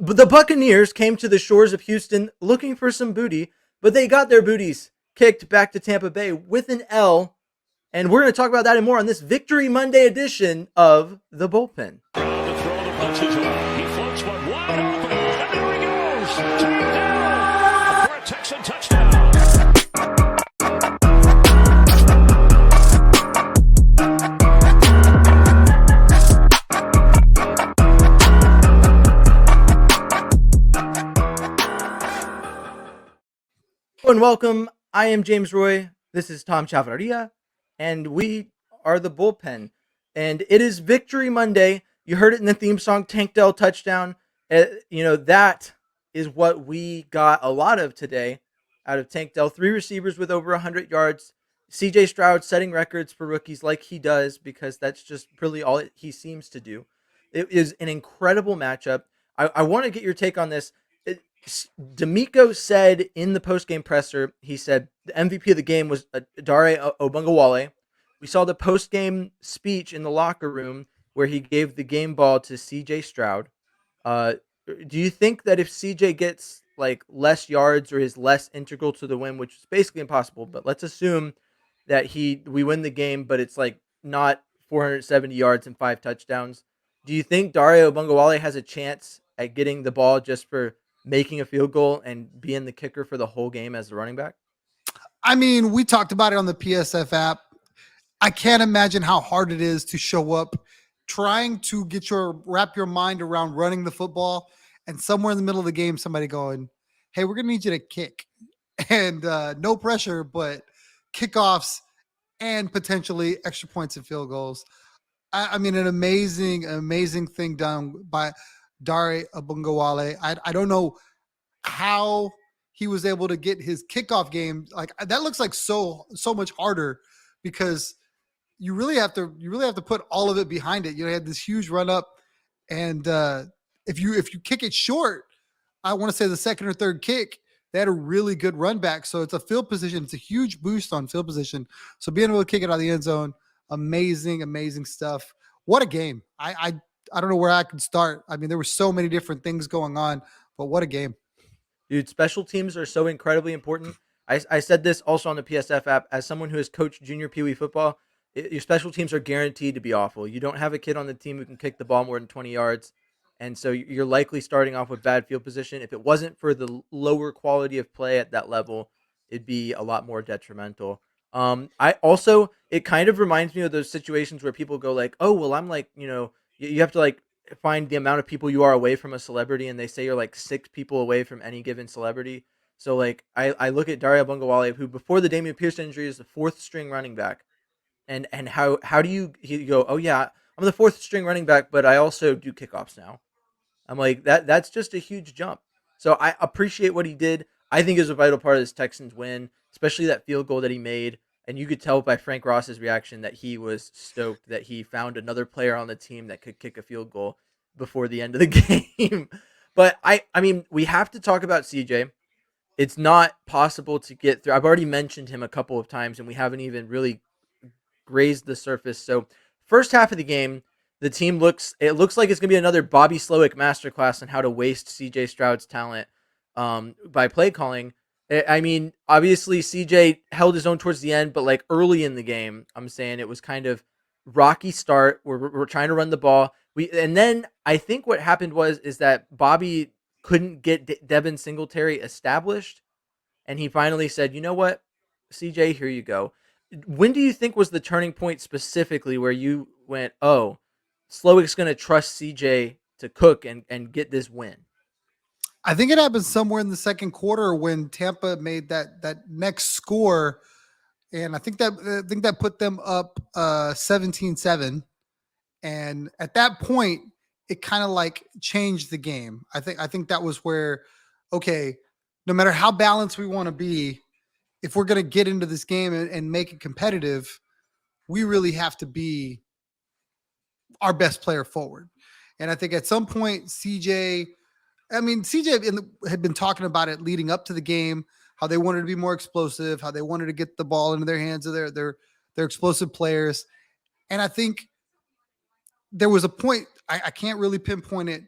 the Buccaneers came to the shores of Houston looking for some booty, but they got their booties kicked back to Tampa Bay with an L. And we're going to talk about that and more on this Victory Monday edition of The Bullpen. The throw, the punches away. He floats one wide open, and there he goes. Touchdown for a Texan touchdown. Hello and welcome. I am James Roy. This is Tom Chavarria, and we are The Bullpen. And it is Victory Monday. You heard it in the theme song, Tank Dell touchdown. That is what we got a lot of today out of Tank Dell. 3 receivers with over 100 yards. CJ Stroud setting records for rookies like he does, because that's just really all he seems to do. It is an incredible matchup. I want to get your take on this. D'Amico said in the post-game presser, he said the MVP of the game was Dare Ogunbowale. We saw the post-game speech in the locker room where he gave the game ball to CJ Stroud. Do you think that if CJ gets like less yards or is less integral to the win, which is basically impossible, but let's assume that we win the game, but it's like not 470 yards and 5 touchdowns. Do you think Dare Ogunbowale has a chance at getting the ball just for making a field goal and being the kicker for the whole game as the running back? I mean, we talked about it on the PSF app. I can't imagine how hard it is to show up trying to wrap your mind around running the football, and somewhere in the middle of the game, somebody going, hey, we're going to need you to kick. And no pressure, but kickoffs and potentially extra points and field goals. I mean, an amazing thing done by Dare Ogunbowale. I don't know how he was able to get his kickoff game. Like, that looks like so much harder, because you really have to put all of it behind it. You had this huge run up, and if you kick it short, I want to say the second or third kick, they had a really good run back. So it's a field position. It's a huge boost on field position. So being able to kick it out of the end zone, amazing stuff. What a game. I don't know where I could start. I mean, there were so many different things going on, but what a game. Dude, special teams are so incredibly important. I said this also on the PSF app. As someone who has coached junior Pee Wee football, your special teams are guaranteed to be awful. You don't have a kid on the team who can kick the ball more than 20 yards, and so you're likely starting off with bad field position. If it wasn't for the lower quality of play at that level, it'd be a lot more detrimental. It kind of reminds me of those situations where people go like, oh, well, I'm like, you have to like find the amount of people you are away from a celebrity, and they say you're like 6 people away from any given celebrity. So like I look at Dare Ogunbowale, who before the Damian Pierce injury is the 4th string running back, and how do you go, oh yeah, I'm the 4th string running back, but I also do kickoffs now. I'm like, that's just a huge jump. So I appreciate what he did. I think it was a vital part of this Texans win, especially that field goal that he made. And you could tell by Frank Ross's reaction that he was stoked that he found another player on the team that could kick a field goal before the end of the game. But I mean, we have to talk about CJ. It's not possible to get through. I've already mentioned him a couple of times, and we haven't even really grazed the surface. So first half of the game, the team looks like it's going to be another Bobby Slowick masterclass on how to waste CJ Stroud's talent by play calling. I mean, obviously CJ held his own towards the end, but like early in the game, I'm saying it was kind of rocky start. We're trying to run the ball. And then I think what happened is that Bobby couldn't get Devin Singletary established, and he finally said, "You know what, CJ, here you go." When do you think was the turning point specifically where you went, "Oh, Slowick's going to trust CJ to cook and get this win"? I think it happened somewhere in the second quarter when Tampa made that next score, and I think that put them up 17-7. And at that point, it kind of like changed the game. I think that was where, okay, no matter how balanced we want to be, if we're going to get into this game and make it competitive, we really have to be our best player forward. And I think at some point, CJ had been talking about it leading up to the game, how they wanted to be more explosive, how they wanted to get the ball into their hands of their explosive players. And I think there was a point, I can't really pinpoint it,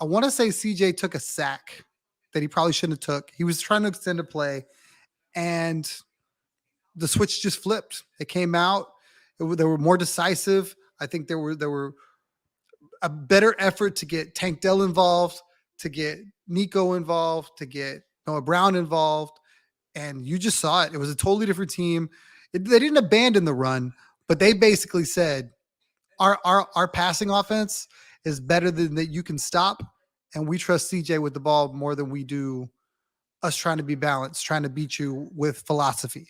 I want to say CJ took a sack that he probably shouldn't have took. He was trying to extend a play, and the switch just flipped. It came out. They were more decisive. I think there were a better effort to get Tank Dell involved, to get Nico involved, to get Noah Brown involved, and you just saw it. It was a totally different team. They didn't abandon the run, but they basically said our passing offense is better than that you can stop, and we trust CJ with the ball more than we do us trying to be balanced, trying to beat you with philosophy.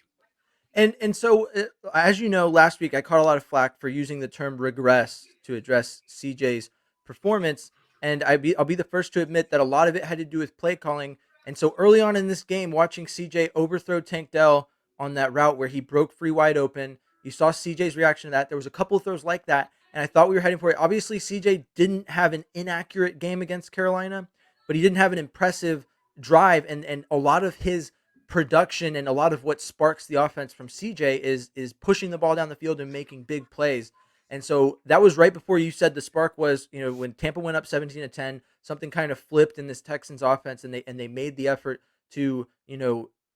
And so, as you know, last week I caught a lot of flack for using the term regress to address CJ's performance, and I'll be the first to admit that a lot of it had to do with play calling. And so early on in this game, watching CJ overthrow Tank Dell on that route where he broke free wide open, you saw CJ's reaction to that. There was a couple of throws like that, and I thought we were heading for it. Obviously, CJ didn't have an inaccurate game against Carolina, but he didn't have an impressive drive, and a lot of his production and a lot of what sparks the offense from CJ is pushing the ball down the field and making big plays. And so that was right before you said the spark was, when Tampa went up 17-10, something kind of flipped in this Texans offense, and they made the effort to,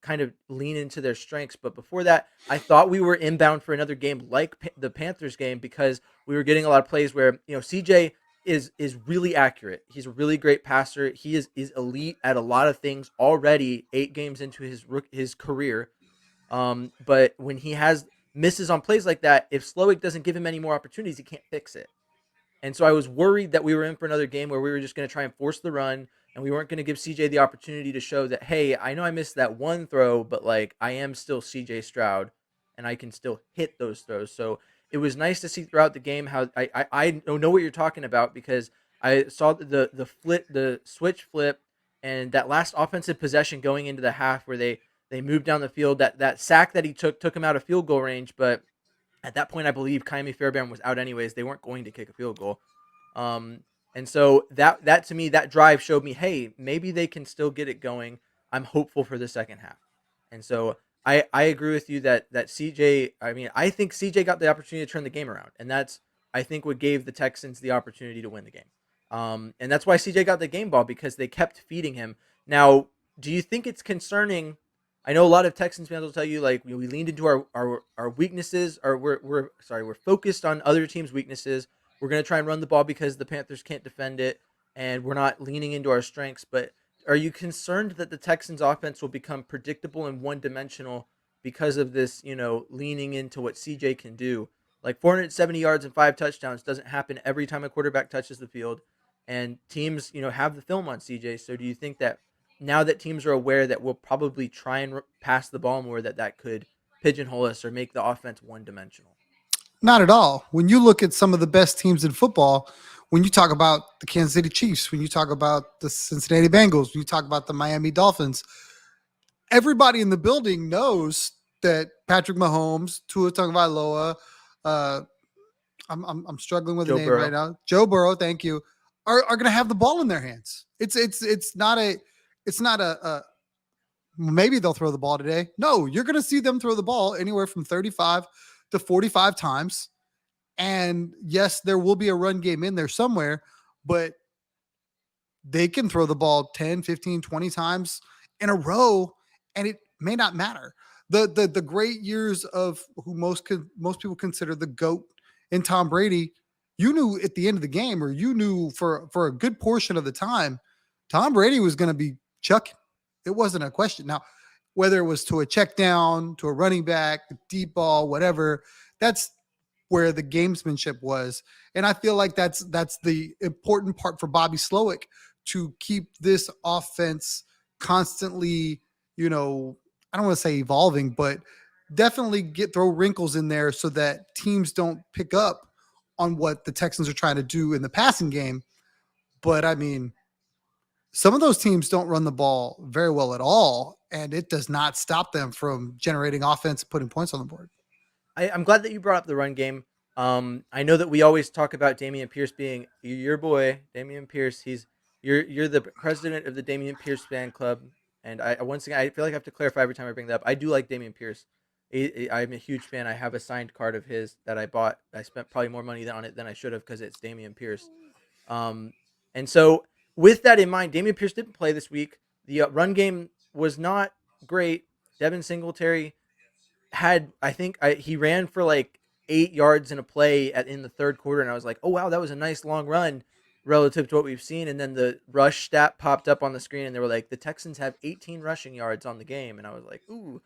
kind of lean into their strengths. But before that, I thought we were inbound for another game like the Panthers game, because we were getting a lot of plays where, CJ is really accurate. He's a really great passer. He is elite at a lot of things already 8 games into his career. But when he has misses on plays like that, if Slowick doesn't give him any more opportunities, he can't fix it. And so I was worried that we were in for another game where we were just going to try and force the run, and we weren't going to give CJ the opportunity to show that, hey, I know I missed that one throw, but like I am still CJ Stroud and I can still hit those throws. So it was nice to see throughout the game how I don't know what you're talking about, because I saw the switch flip, and that last offensive possession going into the half where they moved down the field. That sack that he took him out of field goal range, but at that point, I believe Kaimi Fairbairn was out anyways. They weren't going to kick a field goal. Um, and so that to me, that drive showed me, hey, maybe they can still get it going. I'm hopeful for the second half. And so I agree with you that CJ. I mean, I think CJ got the opportunity to turn the game around, and that's, I think, what gave the Texans the opportunity to win the game. And that's why CJ got the game ball, because they kept feeding him. Now, do you think it's concerning? I know a lot of Texans fans will tell you, like, we leaned into our weaknesses, or we're focused on other teams' weaknesses. We're going to try and run the ball because the Panthers can't defend it, and we're not leaning into our strengths. But are you concerned that the Texans' offense will become predictable and one-dimensional because of this, leaning into what CJ can do? Like 470 yards and 5 touchdowns doesn't happen every time a quarterback touches the field, and teams, have the film on CJ. So do you think that now that teams are aware that we'll probably try and pass the ball more, that could pigeonhole us or make the offense one-dimensional? Not at all. When you look at some of the best teams in football, when you talk about the Kansas City Chiefs, when you talk about the Cincinnati Bengals, when you talk about the Miami Dolphins, everybody in the building knows that Patrick Mahomes, Tua Tagovailoa, uh, I'm struggling with the Joe name right Burrow. now. Joe Burrow, thank you, are going to have the ball in their hands. It's not a maybe they'll throw the ball today. No, you're going to see them throw the ball anywhere from 35 to 45 times. And yes, there will be a run game in there somewhere, but they can throw the ball 10, 15, 20 times in a row, and it may not matter. The great years of who most people consider the GOAT in Tom Brady, you knew at the end of the game, or you knew for a good portion of the time, Tom Brady was going to be chucking. It wasn't a question. Now, whether it was to a check down, to a running back, deep ball, whatever, that's where the gamesmanship was. And I feel like that's the important part for Bobby Slowick, to keep this offense constantly, I don't want to say evolving, but definitely throw wrinkles in there so that teams don't pick up on what the Texans are trying to do in the passing game. But I mean, some of those teams don't run the ball very well at all, and it does not stop them from generating offense, putting points on the board. I'm glad that you brought up the run game. I know that we always talk about Damian Pierce being your boy, Damian Pierce. You're the president of the Damian Pierce fan club, and once again I feel like I have to clarify every time I bring that up. I do like Damian Pierce. I'm a huge fan. I have a signed card of his that I bought. I spent probably more money on it than I should have, because it's Damian Pierce. Um, and so with that in mind, Damian Pierce didn't play this week. The run game was not great. Devin Singletary had, I think, he ran for like 8 yards in a play in the third quarter, and I was like, oh wow, that was a nice long run relative to what we've seen. And then the rush stat popped up on the screen, and they were like, the Texans have 18 rushing yards on the game, and I was like, ooh,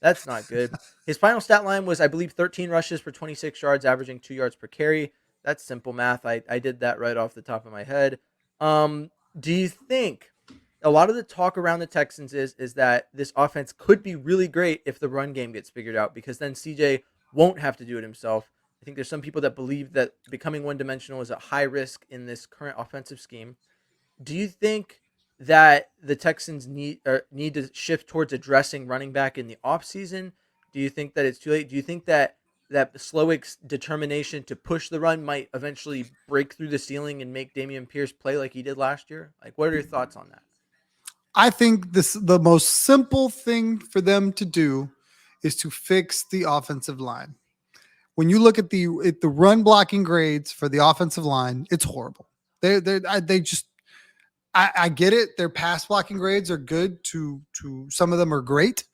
that's not good. His final stat line was, I believe, 13 rushes for 26 yards, averaging 2 yards per carry. That's simple math. I did that right off the top of my head. Do you think a lot of the talk around the Texans is that this offense could be really great if the run game gets figured out, because then CJ won't have to do it himself? I think there's some people that believe that becoming one dimensional is a high risk in this current offensive scheme. Do you think that the Texans need to shift towards addressing running back in the offseason? Do you think that it's too late? Do you think that Slowick's determination to push the run might eventually break through the ceiling and make Damian Pierce play like he did last year? Like, what are your thoughts on that? I think the most simple thing for them to do is to fix the offensive line. When you look at the run blocking grades for the offensive line, it's horrible. They just I get it. Their pass blocking grades are good to some of them are great,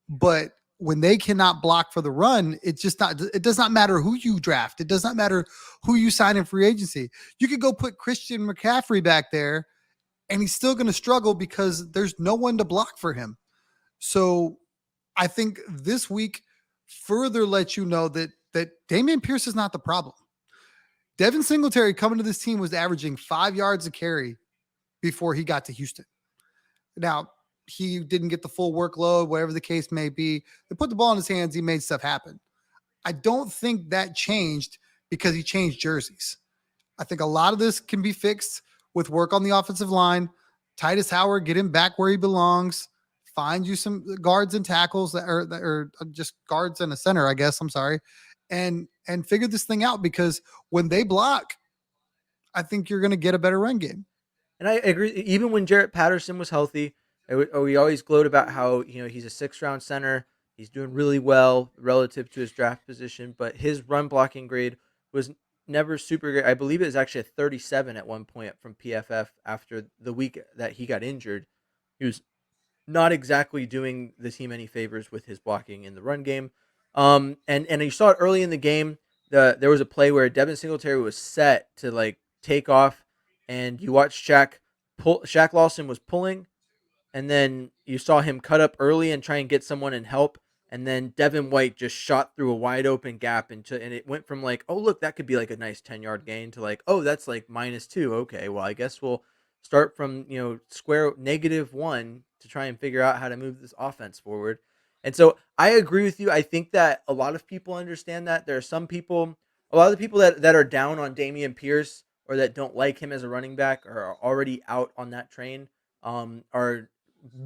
but when they cannot block for the run, it does not matter who you draft. It does not matter who you sign in free agency. You could go put Christian McCaffrey back there and he's still going to struggle because there's no one to block for him. So I think this week further lets you know that Damian Pierce is not the problem. Devin Singletary coming to this team was averaging 5 yards a carry before he got to Houston. Now, he didn't get the full workload, whatever the case may be. They put the ball in his hands. He made stuff happen. I don't think that changed because he changed jerseys. I think a lot of this can be fixed with work on the offensive line. Titus Howard, get him back where he belongs. Find you some guards and tackles that are just guards and a center, I guess. I'm sorry. And figure this thing out, because when they block, I think you're going to get a better run game. And I agree. Even when Jarrett Patterson was healthy, we always gloat about how he's a 6th round center. He's doing really well relative to his draft position, but his run blocking grade was never super great. I believe it was actually a 37 at one point from PFF after the week that he got injured. He was not exactly doing the team any favors with his blocking in the run game. And you saw it early in the game. There was a play where Devin Singletary was set to like take off, and you watched Shaq Lawson was pulling, and then you saw him cut up early and try and get someone and help. And then Devin White just shot through a wide open gap and it went from like, oh look, that could be like a nice 10-yard gain to like, oh, that's like -2. Okay, well I guess we'll start from square -1 to try and figure out how to move this offense forward. And so I agree with you. I think that a lot of people understand that. There are some people, a lot of the people that are down on Damian Pierce or that don't like him as a running back or are already out on that train, are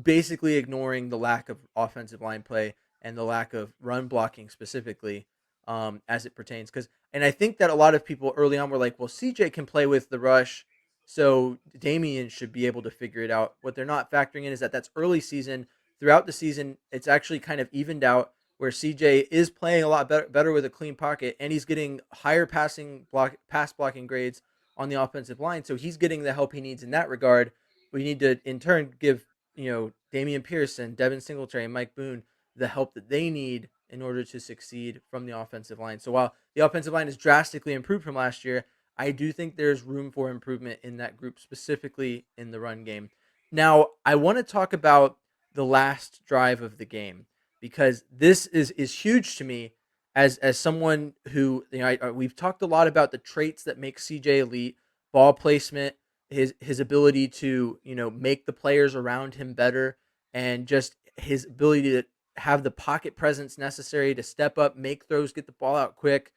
basically ignoring the lack of offensive line play and the lack of run blocking specifically, as it pertains. And I think that a lot of people early on were like, well, CJ can play with the rush, so Damian should be able to figure it out. What they're not factoring in is that that's early season. Throughout the season, it's actually kind of evened out where CJ is playing a lot better with a clean pocket, and he's getting higher pass blocking grades on the offensive line. So he's getting the help he needs in that regard. We need to in turn give Damian Pierce and Devin Singletary and Mike Boone the help that they need in order to succeed from the offensive line. So while the offensive line is drastically improved from last year, I do think there's room for improvement in that group, specifically in the run game. Now, I want to talk about the last drive of the game, because this is huge to me as someone who we've talked a lot about the traits that make CJ elite: ball placement, his ability to make the players around him better, and just his ability to have the pocket presence necessary to step up, make throws, get the ball out quick.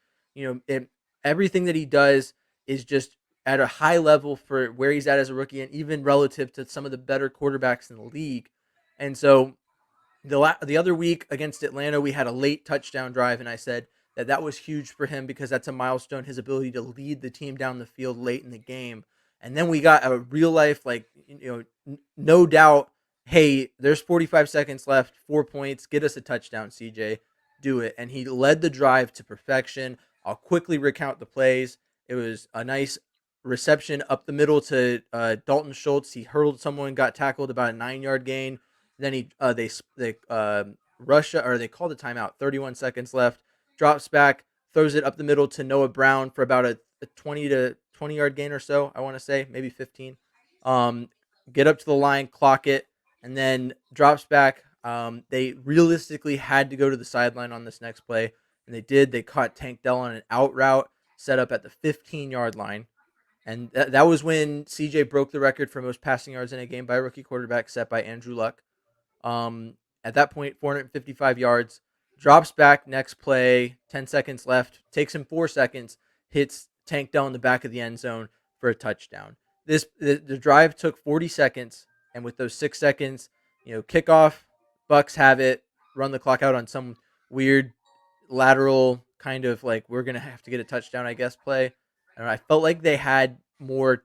Everything that he does is just at a high level for where he's at as a rookie, and even relative to some of the better quarterbacks in the league. And so the other week against Atlanta, we had a late touchdown drive, and I said that was huge for him because that's a milestone, his ability to lead the team down the field late in the game. And then we got a real life, like, no doubt, hey, there's 45 seconds left, 4 points, get us a touchdown, CJ, do it. And he led the drive to perfection. I'll quickly recount the plays. It was a nice reception up the middle to Dalton Schultz. He hurdled someone, got tackled about a 9 yard gain. Then they rush or they called a timeout. 31 seconds left. Drops back, throws it up the middle to Noah Brown for about a 20 yard gain or so. I want to say maybe 15. Um, get up to the line, clock it, and then drops back. They realistically had to go to the sideline on this next play, and they did. They caught Tank Dell on an out route set up at the 15-yard line. And that was when CJ broke the record for most passing yards in a game by a rookie quarterback, set by Andrew Luck. At that point, 455 yards, drops back next play, 10 seconds left, takes him 4 seconds, hits Tank Dell in the back of the end zone for a touchdown. The drive took 40 seconds, and with those 6 seconds, kickoff, Bucks have it, run the clock out on some weird lateral kind of like we're gonna have to get a touchdown, I guess, play. And I felt like they had more.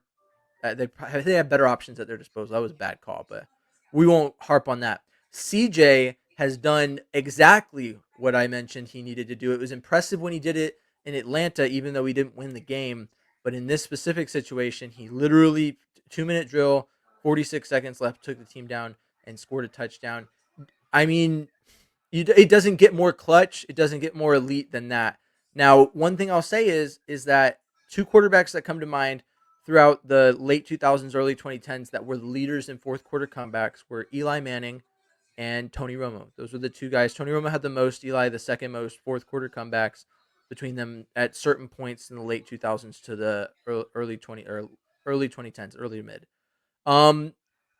They had better options at their disposal. That was a bad call, but we won't harp on that. CJ has done exactly what I mentioned he needed to do. It was impressive when he did it in Atlanta, even though he didn't win the game. But in this specific situation, he literally 2 minute drill, 46 seconds left, took the team down and scored a touchdown. I mean, it doesn't get more clutch. It doesn't get more elite than that. Now, one thing I'll say is that two quarterbacks that come to mind throughout the late 2000s, early 2010s that were the leaders in fourth quarter comebacks were Eli Manning and Tony Romo. Those were the two guys. Tony Romo had the most, Eli the second most fourth quarter comebacks between them at certain points in the late 2000s to the early 2010s, early to mid. Um,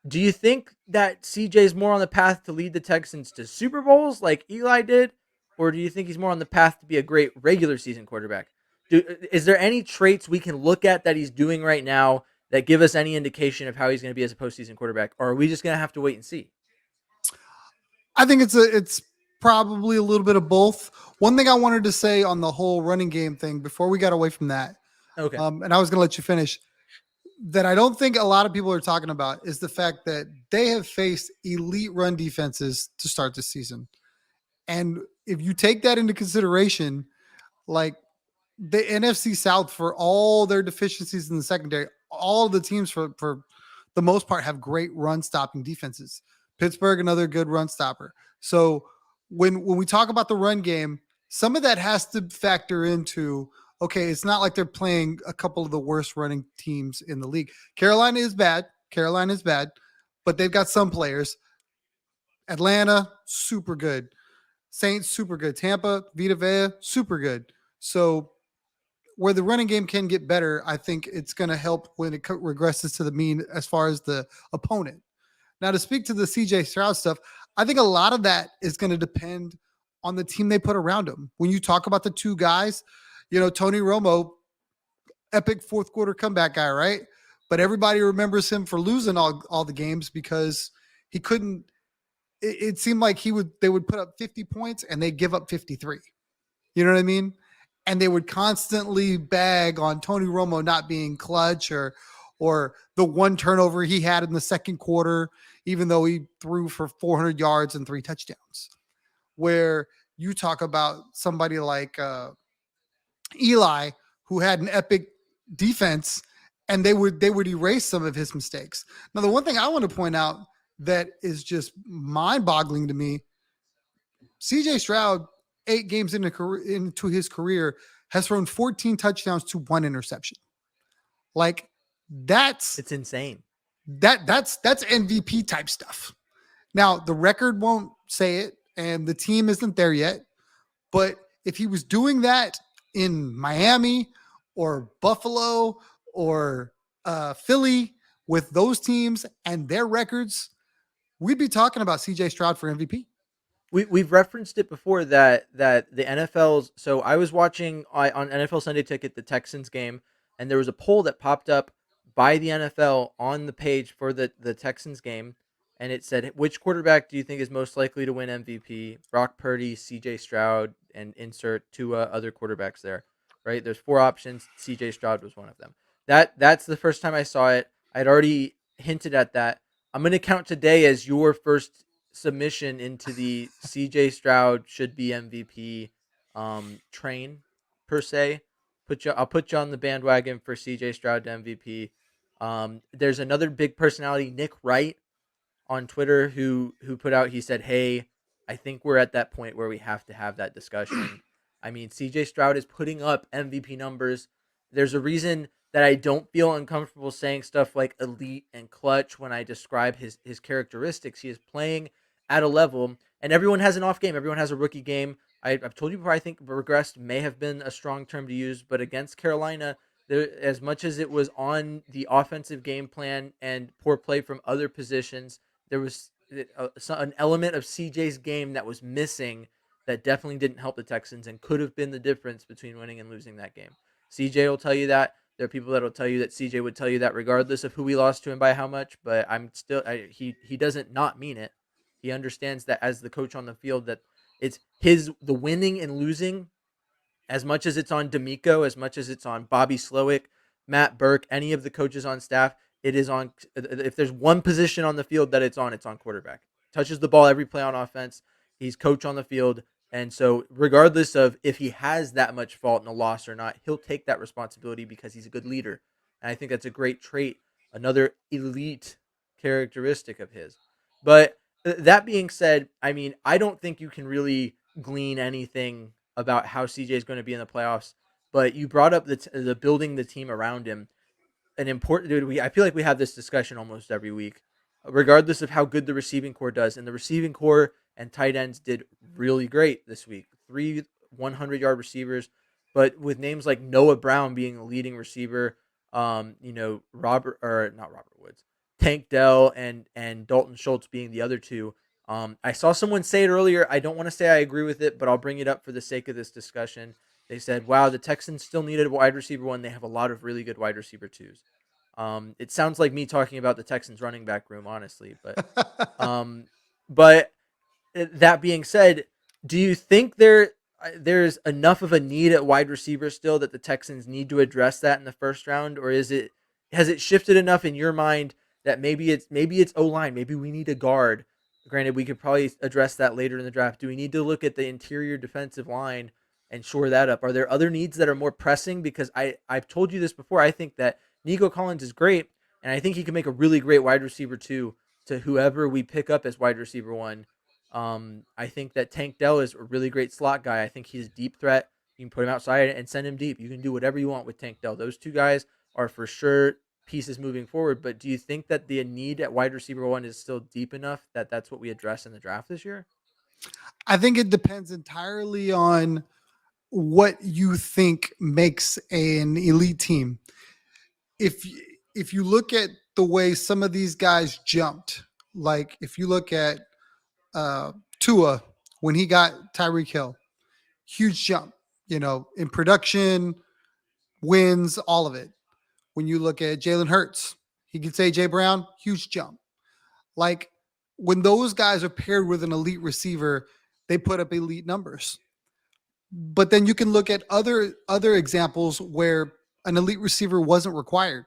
do you think that CJ is more on the path to lead the Texans to Super Bowls like Eli did, or do you think he's more on the path to be a great regular season quarterback? Is there any traits we can look at that he's doing right now that give us any indication of how he's going to be as a postseason quarterback, or are we just going to have to wait and see? I think it's probably a little bit of both. One thing I wanted to say on the whole running game thing before we got away from that, Okay. and I was going to let you finish, that I don't think a lot of people are talking about is the fact that they have faced elite run defenses to start this season. And if you take that into consideration, like the NFC South, for all their deficiencies in the secondary, all the teams for the most part have great run stopping defenses. Pittsburgh, another good run stopper. So when we talk about the run game, some of that has to factor into, okay, it's not like they're playing a couple of the worst running teams in the league. Carolina is bad, but they've got some players. Atlanta, super good. Saints, super good. Tampa, Vita Vea, super good. So where the running game can get better, I think it's going to help when it regresses to the mean as far as the opponent. Now, to speak to the CJ Stroud stuff, I think a lot of that is going to depend on the team they put around him. When you talk about the two guys, Tony Romo, epic fourth quarter comeback guy, right? But everybody remembers him for losing all the games because he couldn't. It seemed like they would put up 50 points and they give up 53. You know what I mean? And they would constantly bag on Tony Romo not being clutch or the one turnover he had in the second quarter, even though he threw for 400 yards and 3 touchdowns. Where you talk about somebody like Eli, who had an epic defense, and they would erase some of his mistakes. Now, the one thing I want to point out that is just mind-boggling to me, CJ Stroud, 8 games into his career, has thrown 14 touchdowns to 1 interception. Like It's insane. That's MVP type stuff. Now, the record won't say it, and the team isn't there yet. But if he was doing that in Miami or Buffalo or Philly with those teams and their records, we'd be talking about CJ Stroud for MVP. We've referenced it before that the NFL's. So I was watching on NFL Sunday Ticket the Texans game, and there was a poll that popped up by the NFL on the page for the Texans game, and it said, which quarterback do you think is most likely to win MVP? Brock Purdy, C.J. Stroud, and insert 2 other quarterbacks there. Right? There's 4 options. C.J. Stroud was one of them. That's the first time I saw it. I'd already hinted at that. I'm going to count today as your first submission into the CJ Stroud should be MVP train per se. I'll put you on the bandwagon for CJ Stroud to MVP. There's another big personality, Nick Wright, on Twitter who put out. He said, "Hey, I think we're at that point where we have to have that discussion." I mean, CJ Stroud is putting up MVP numbers. There's a reason that I don't feel uncomfortable saying stuff like elite and clutch when I describe his characteristics. He is playing at a level, and everyone has an off game. Everyone has a rookie game. I've told you before. I think regressed may have been a strong term to use, but against Carolina, as much as it was on the offensive game plan and poor play from other positions, there was an element of CJ's game that was missing that definitely didn't help the Texans and could have been the difference between winning and losing that game. CJ will tell you that. There are people that will tell you that CJ would tell you that regardless of who we lost to and by how much. But he doesn't not mean it. He understands that as the coach on the field that it's the winning and losing as much as it's on D'Amico, as much as it's on Bobby Slowick, Matt Burke, any of the coaches on staff, it is on. If there's one position on the field that it's on quarterback. Touches the ball every play on offense. He's coach on the field. And so, regardless of if he has that much fault in a loss or not, he'll take that responsibility because he's a good leader. And I think that's a great trait, another elite characteristic of his. But that being said, I mean, I don't think you can really glean anything about how CJ is going to be in the playoffs. But you brought up the building the team around him. An important dude. I feel like we have this discussion almost every week, regardless of how good the receiving core does. And the receiving core and tight ends did really great this week. 3 100-yard receivers, but with names like Noah Brown being the leading receiver, Robert or not Robert Woods, Tank Dell and Dalton Schultz being the other two. I saw someone say it earlier. I don't want to say I agree with it, but I'll bring it up for the sake of this discussion. They said, "Wow, the Texans still needed a wide receiver one. They have a lot of really good wide receiver twos." It sounds like me talking about the Texans running back room, honestly, um, but that being said, do you think there's enough of a need at wide receiver still that the Texans need to address that in the first round, or has it shifted enough in your mind that maybe it's O line, maybe we need a guard? Granted, we could probably address that later in the draft. Do we need to look at the interior defensive line and shore that up? Are there other needs that are more pressing? Because I've told you this before. I think that Nico Collins is great, and I think he can make a really great wide receiver two to whoever we pick up as wide receiver one. I think that Tank Dell is a really great slot guy. I think he's a deep threat. You can put him outside and send him deep. You can do whatever you want with Tank Dell. Those two guys are for sure pieces moving forward. But do you think that the need at wide receiver one is still deep enough that that's what we address in the draft this year? I think it depends entirely on what you think makes an elite team. If if you look at the way some of these guys jumped, like if you look at Tua when he got Tyreek Hill, huge jump, in production, wins, all of it. When you look at Jalen Hurts, he gets AJ Brown, huge jump. Like when those guys are paired with an elite receiver, they put up elite numbers. But then you can look at other examples where an elite receiver wasn't required.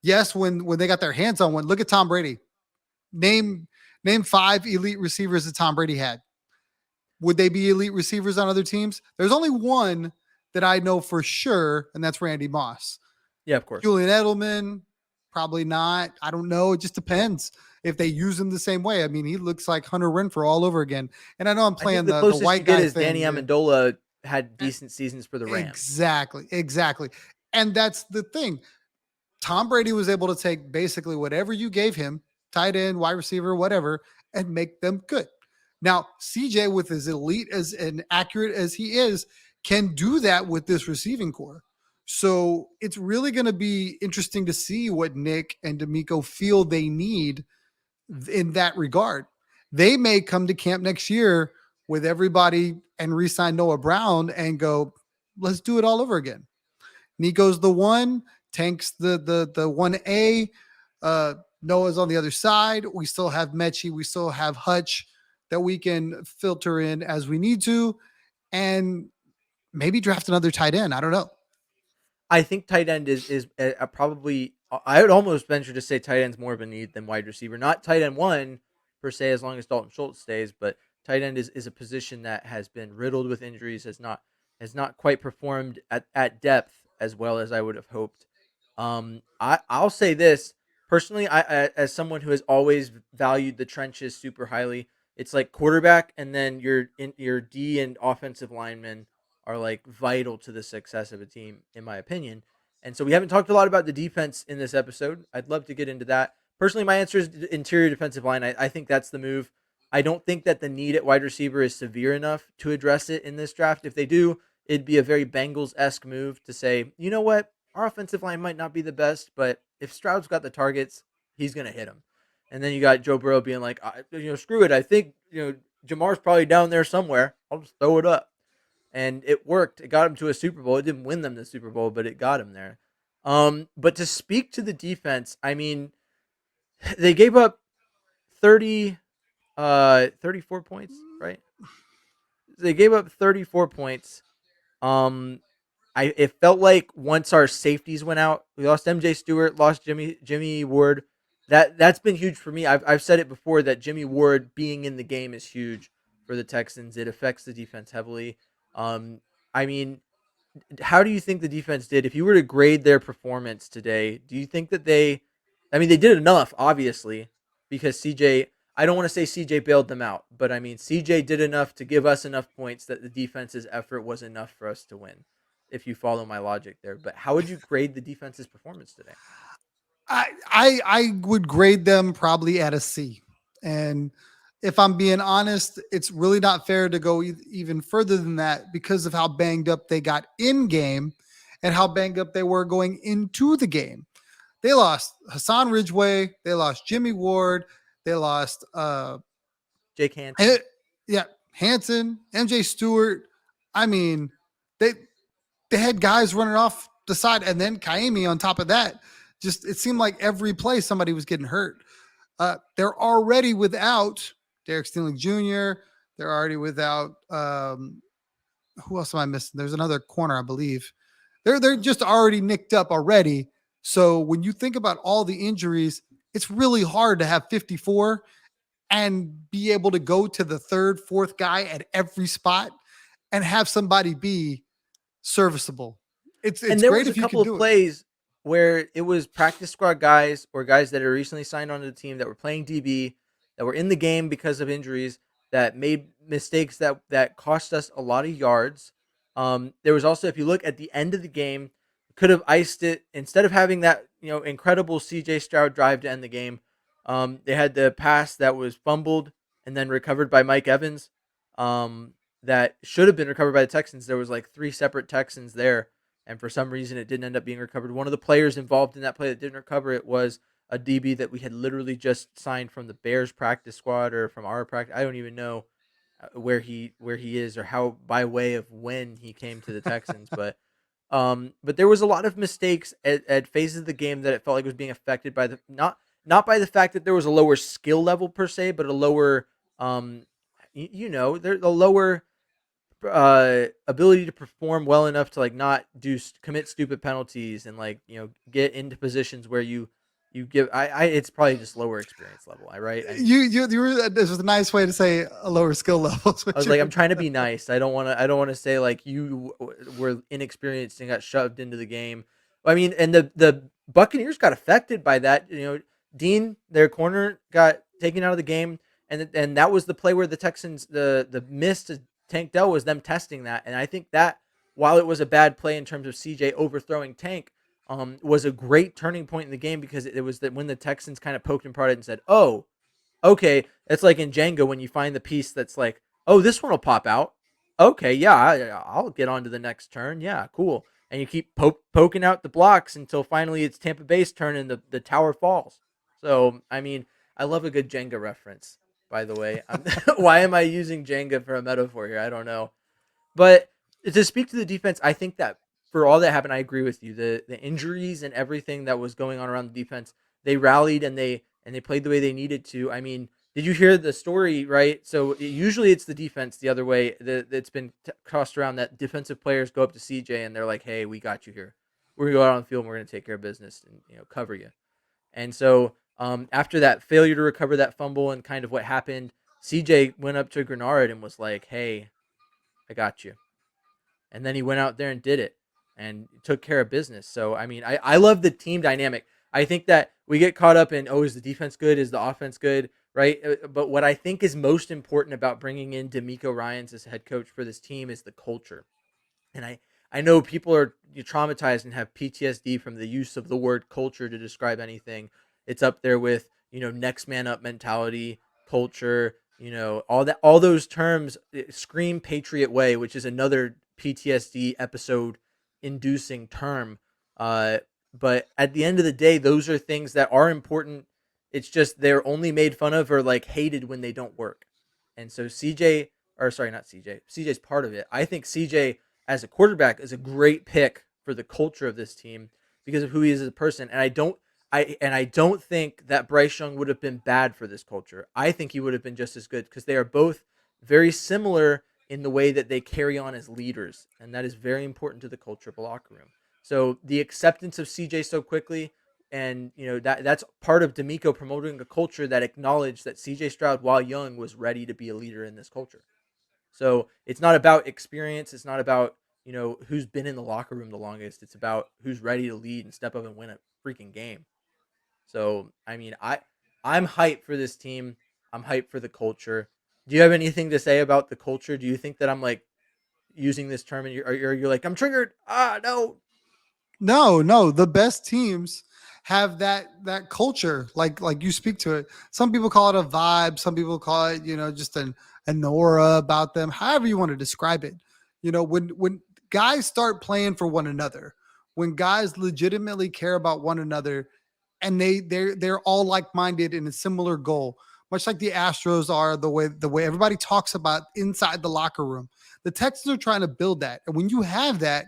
Yes, when they got their hands on one, look at Tom Brady. Name name 5 elite receivers that Tom Brady had. Would they be elite receivers on other teams? There's only one that I know for sure, and that's Randy Moss. Yeah, of course. Julian Edelman, probably not. I don't know. It just depends if they use him the same way. I mean, he looks like Hunter Renfrow all over again. And I know I'm I think playing the the closest white you get guy is thing. Danny Amendola had decent seasons for the Rams. Exactly. And that's the thing. Tom Brady was able to take basically whatever you gave him, tight end, wide receiver, whatever, and make them good. Now, CJ, with as elite as and accurate as he is, can do that with this receiving core. So it's really going to be interesting to see what Nick and D'Amico feel they need in that regard. They may come to camp next year with everybody and re-sign Noah Brown and go, let's do it all over again. Nico's the one, Tank's the 1A, Noah's on the other side. We still have Mechie, we still have Hutch that we can filter in as we need to, and maybe draft another tight end. I don't know. I think tight end is probably. I would almost venture to say tight end's more of a need than wide receiver. Not tight end one per se, as long as Dalton Schultz stays, but tight end is a position that has been riddled with injuries. Has not quite performed at depth as well as I would have hoped. I'll say this personally. As someone who has always valued the trenches super highly, it's like quarterback, and then your D and offensive linemen are like vital to the success of a team, in my opinion. And so we haven't talked a lot about the defense in this episode. I'd love to get into that. Personally, my answer is interior defensive line. I think that's the move. I don't think that the need at wide receiver is severe enough to address it in this draft. If they do, it'd be a very Bengals esque move to say, you know what, our offensive line might not be the best, but if Stroud's got the targets, he's gonna hit them. And then you got Joe Burrow being like, screw it. I think Jamar's probably down there somewhere. I'll just throw it up, and it worked. It got him to a Super Bowl. It didn't win them the Super Bowl, but it got him there. But to speak to the defense, I mean, they gave up 30 34 points, right? They gave up 34 points. Um it felt like once our safeties went out, we lost MJ Stewart, lost Jimmy Ward. That's been huge for me. I've said it before that Jimmy Ward being in the game is huge for the Texans. It affects the defense heavily. Um I mean, how do you think the defense did? If you were to grade their performance today, do you think that I mean, they did enough, obviously, because I don't want to say CJ bailed them out, but I mean, CJ did enough to give us enough points that the defense's effort was enough for us to win, if you follow my logic there. But how would you grade the defense's performance today? I would grade them probably at a C. And if I'm being honest, it's really not fair to go even further than that because of how banged up they got in game and how banged up they were going into the game. They lost Hassan Ridgeway, they lost Jimmy Ward, they lost Jake Hansen. yeah, Hanson, MJ Stewart. I mean, they they had guys running off the side, and then Kaimi on top of that. Just it seemed like every play somebody was getting hurt. They're already without Derek Stingley Jr. They're already without who else am I missing? There's another corner, I believe. They're just already nicked up already. So when you think about all the injuries, it's really hard to have 54 and be able to go to the third, fourth guy at every spot and have somebody be serviceable. And It's there great was a if you can couple of do it. plays where it was practice squad guys or guys that are recently signed onto the team that were playing DB, that were in the game because of injuries, that made mistakes that cost us a lot of yards. There was also, if you look at the end of the game, could have iced it instead of having that incredible CJ Stroud drive to end the game. They had the pass that was fumbled and then recovered by Mike Evans. That should have been recovered by the Texans. There was like three separate Texans there, and for some reason it didn't end up being recovered. One of the players involved in that play that didn't recover it was a DB that we had literally just signed from the Bears practice squad or from our practice. I don't even know where he is or how by way of when he came to the Texans, but there was a lot of mistakes at phases of the game that it felt like was being affected by the not by the fact that there was a lower skill level per se, but a lower there's a lower ability to perform well enough to like not commit stupid penalties and like get into positions where you give I it's probably just lower experience level. I right. You were this was a nice way to say a lower skill level. I was like, I'm trying to be nice. I don't want to say like you were inexperienced and got shoved into the game. I mean, and the Buccaneers got affected by that. Dean, their corner, got taken out of the game, and that was the play where the Texans the miss to Tank Dell was them testing that, and I think that while it was a bad play in terms of CJ overthrowing Tank, was a great turning point in the game because it was that when the Texans kind of poked and prodded and said, "Oh, okay, it's like in Jenga when you find the piece that's like, oh, this one will pop out. Okay, yeah, I'll get on to the next turn. Yeah, cool." And you keep poking out the blocks until finally it's Tampa Bay's turn and the tower falls. So, I mean, I love a good Jenga reference, by the way. Why am I using Jenga for a metaphor here? I don't know. But to speak to the defense, I think that for all that happened, I agree with you. The injuries and everything that was going on around the defense, they rallied and they played the way they needed to. I mean, did you hear the story? Right. So usually it's the defense the other way. That's been tossed around that defensive players go up to CJ and they're like, "Hey, we got you here. We're gonna go out on the field and we're gonna take care of business and cover you." And so after that failure to recover that fumble and kind of what happened, CJ went up to Grenard and was like, "Hey, I got you." And then he went out there and did it. and took care of business. So, I mean, I love the team dynamic. I think that we get caught up in, oh, is the defense good? Is the offense good? Right. But what I think is most important about bringing in D'Amico Ryans as head coach for this team is the culture. And I know people are traumatized and have PTSD from the use of the word culture to describe anything. It's up there with, next man up mentality, culture, all those terms scream Patriot way, which is another PTSD episode inducing term. Uh, but at the end of the day, those are things that are important. It's just they're only made fun of or like hated when they don't work. And so CJ, or sorry, not CJ. CJ's part of it. I think CJ as a quarterback is a great pick for the culture of this team because of who he is as a person. And I don't think that Bryce Young would have been bad for this culture. I think he would have been just as good because they are both very similar in the way that they carry on as leaders, and that is very important to the culture of a locker room. So the acceptance of CJ so quickly, and that's part of D'Amico promoting a culture that acknowledged that CJ Stroud, while young, was ready to be a leader in this culture. So it's not about experience. It's not about, who's been in the locker room the longest. It's about who's ready to lead and step up and win a freaking game. So, I mean, I'm hyped for this team. I'm hyped for the culture. Do you have anything to say about the culture? Do you think that I'm like using this term and you're like, I'm triggered? Ah, no. No. The best teams have that culture, like you speak to it. Some people call it a vibe. Some people call it, just an aura about them. However you want to describe it. When guys start playing for one another, when guys legitimately care about one another, and they're all like-minded in a similar goal, much like the Astros are, the way everybody talks about inside the locker room. The Texans are trying to build that. And when you have that,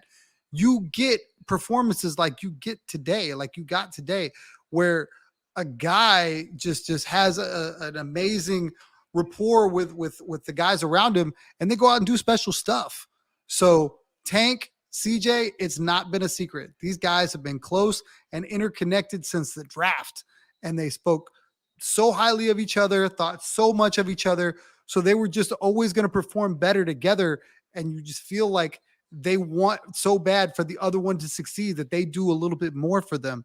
you get performances like you get today, like you got today, where a guy just has an amazing rapport with the guys around him, and they go out and do special stuff. So Tank, CJ, it's not been a secret. These guys have been close and interconnected since the draft, and they spoke so highly of each other, thought so much of each other. So they were just always going to perform better together. And you just feel like they want so bad for the other one to succeed that they do a little bit more for them.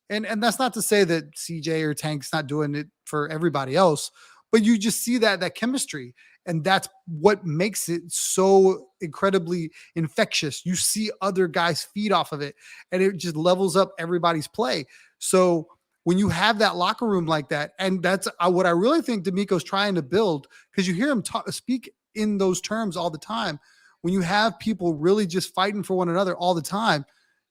And that's not to say that CJ or Tank's not doing it for everybody else, but you just see that chemistry, and that's what makes it so incredibly infectious. You see other guys feed off of it, and it just levels up everybody's play. So when you have that locker room like that, and that's what I really think D'Amico's trying to build, because you hear him speak in those terms all the time. When you have people really just fighting for one another all the time,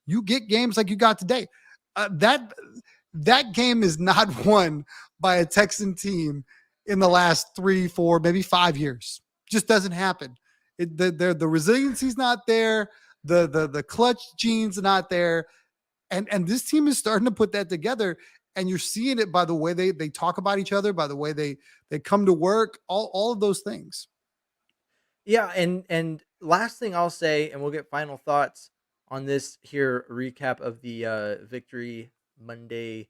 you get games like you got today. That game is not won by a Texan team in the last 3, 4, maybe 5 years. Just doesn't happen. The resiliency's not there. The clutch genes not there. And this team is starting to put that together. And you're seeing it by the way they talk about each other, by the way they come to work, all of those things. Yeah, and last thing I'll say, and we'll get final thoughts on this here recap of the victory Monday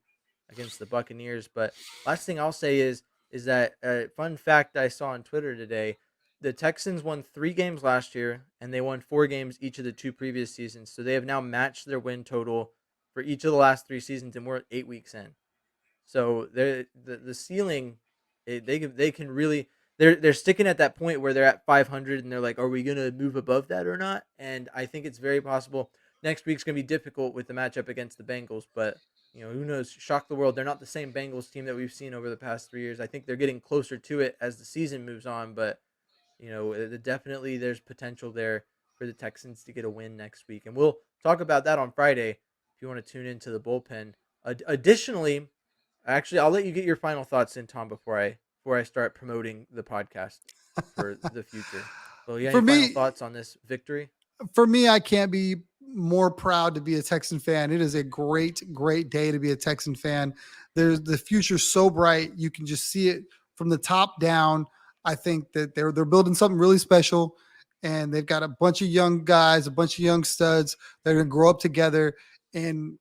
against the Buccaneers. But last thing I'll say is that fun fact I saw on Twitter today: the Texans won 3 games last year, and they won 4 games each of the 2 previous seasons. So they have now matched their win total for each of the last 3 seasons, and we're 8 weeks in. So the ceiling, they can really they're sticking at that point where they're at 500 and they're like, are we gonna move above that or not? And I think it's very possible. Next week's gonna be difficult with the matchup against the Bengals, but who knows? Shock the world. They're not the same Bengals team that we've seen over the past 3 years. I think they're getting closer to it as the season moves on, but definitely there's potential there for the Texans to get a win next week, and we'll talk about that on Friday if you want to tune into the bullpen. Additionally, actually, I'll let you get your final thoughts in, Tom, before I start promoting the podcast for the future. So, you got For any final me, thoughts on this victory? I can't be more proud to be a Texan fan. It is a great day to be a Texan fan. There's the future's so bright. You can just see it from the top down. I think that they're building something really special, and they've got a bunch of young guys, a bunch of young studs that are going to grow up together. And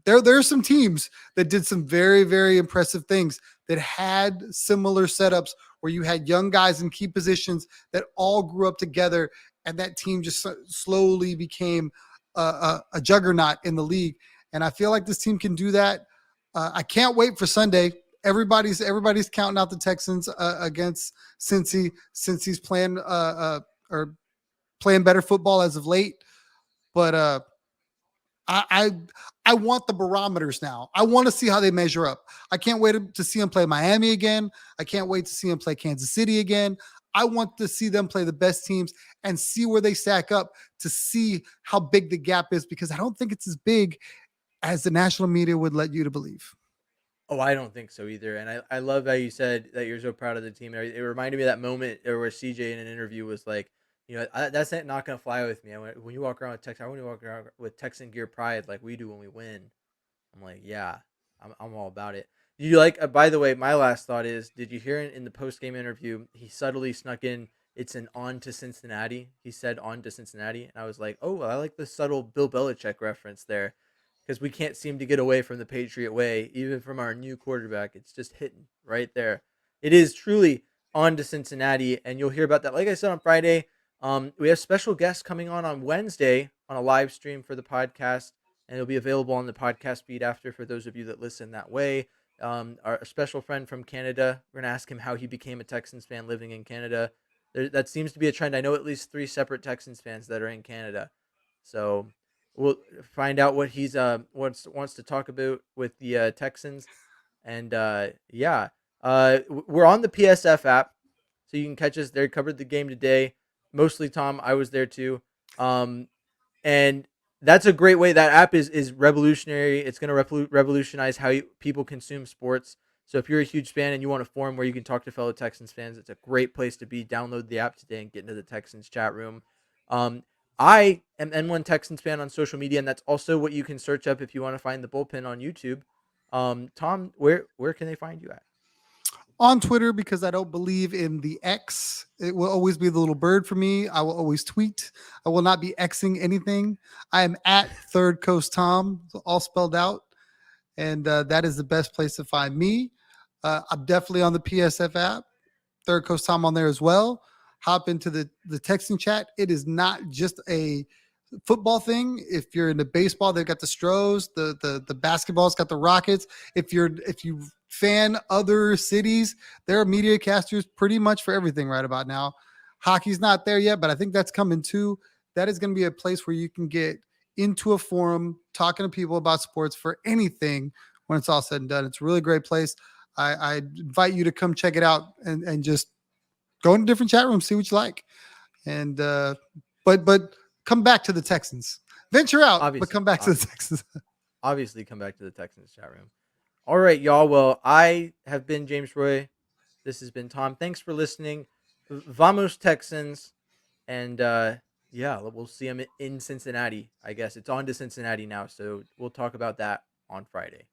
there are some teams that did some very, very impressive things that had similar setups where you had young guys in key positions that all grew up together, and that team just slowly became a juggernaut in the league. And I feel like this team can do that. I can't wait for Sunday. Everybody's counting out the Texans against Cincy. Cincy's playing or playing better football as of late. But I, I I want the barometers now. I want to see how they measure up. I can't wait to see them play Miami again. I can't wait to see them play Kansas City again. I want to see them play the best teams and see where they stack up to see how big the gap is, because I don't think it's as big as the national media would let you to believe. Oh, I don't think so either. And I love how you said that you're so proud of the team. It reminded me of that moment where CJ in an interview was like, that's not going to fly with me. I went, when you walk around with Texan, I want to walk around with Texan gear pride like we do when we win. I'm like, yeah, I'm all about it. Did you like, by the way, my last thought is, did you hear in the post game interview, he subtly snuck in, it's an on to Cincinnati. He said on to Cincinnati. And I was like, oh, well, I like the subtle Bill Belichick reference there, because we can't seem to get away from the Patriot way, even from our new quarterback. It's just hitting right there. It is truly on to Cincinnati, and you'll hear about that. Like I said on Friday, we have special guests coming on Wednesday on a live stream for the podcast, and it'll be available on the podcast feed after for those of you that listen that way. Our special friend from Canada, we're going to ask him how he became a Texans fan living in Canada. That seems to be a trend. I know at least 3 separate Texans fans that are in Canada. So we'll find out what he's wants to talk about with the Texans. And yeah, we're on the PSF app, so you can catch us there. Covered the game today. Mostly Tom. I was there too. And that's a great way. That app is revolutionary. It's going to revolutionize how people consume sports. So if you're a huge fan and you want a forum where you can talk to fellow Texans fans, it's a great place to be. Download the app today and get into the Texans chat room. Um, I am N1 Texans fan on social media, and that's also what you can search up if you want to find the bullpen on YouTube. Tom, where can they find you at? On Twitter, because I don't believe in the X. It will always be the little bird for me. I will always tweet. I will not be Xing anything. I am at Third Coast Tom, all spelled out. And that is the best place to find me. I'm definitely on the PSF app. Third Coast Tom on there as well. Hop into the texting chat. It is not just a football thing. If you're into baseball, they've got the Stros. The basketball's got the Rockets. If you fan other cities, there are media casters pretty much for everything right about now. Hockey's not there yet, but I think that's coming too. That is going to be a place where you can get into a forum talking to people about sports for anything when it's all said and done. It's a really great place. I invite you to come check it out and just go into different chat rooms, see what you like. And but come back to the Texans. Venture out, but come back to the Texans. Obviously, come back to the Texans chat room. All right, y'all. Well, I have been James Roy. This has been Tom. Thanks for listening. Vamos Texans. And yeah, we'll see them in Cincinnati. I guess it's on to Cincinnati now. So we'll talk about that on Friday.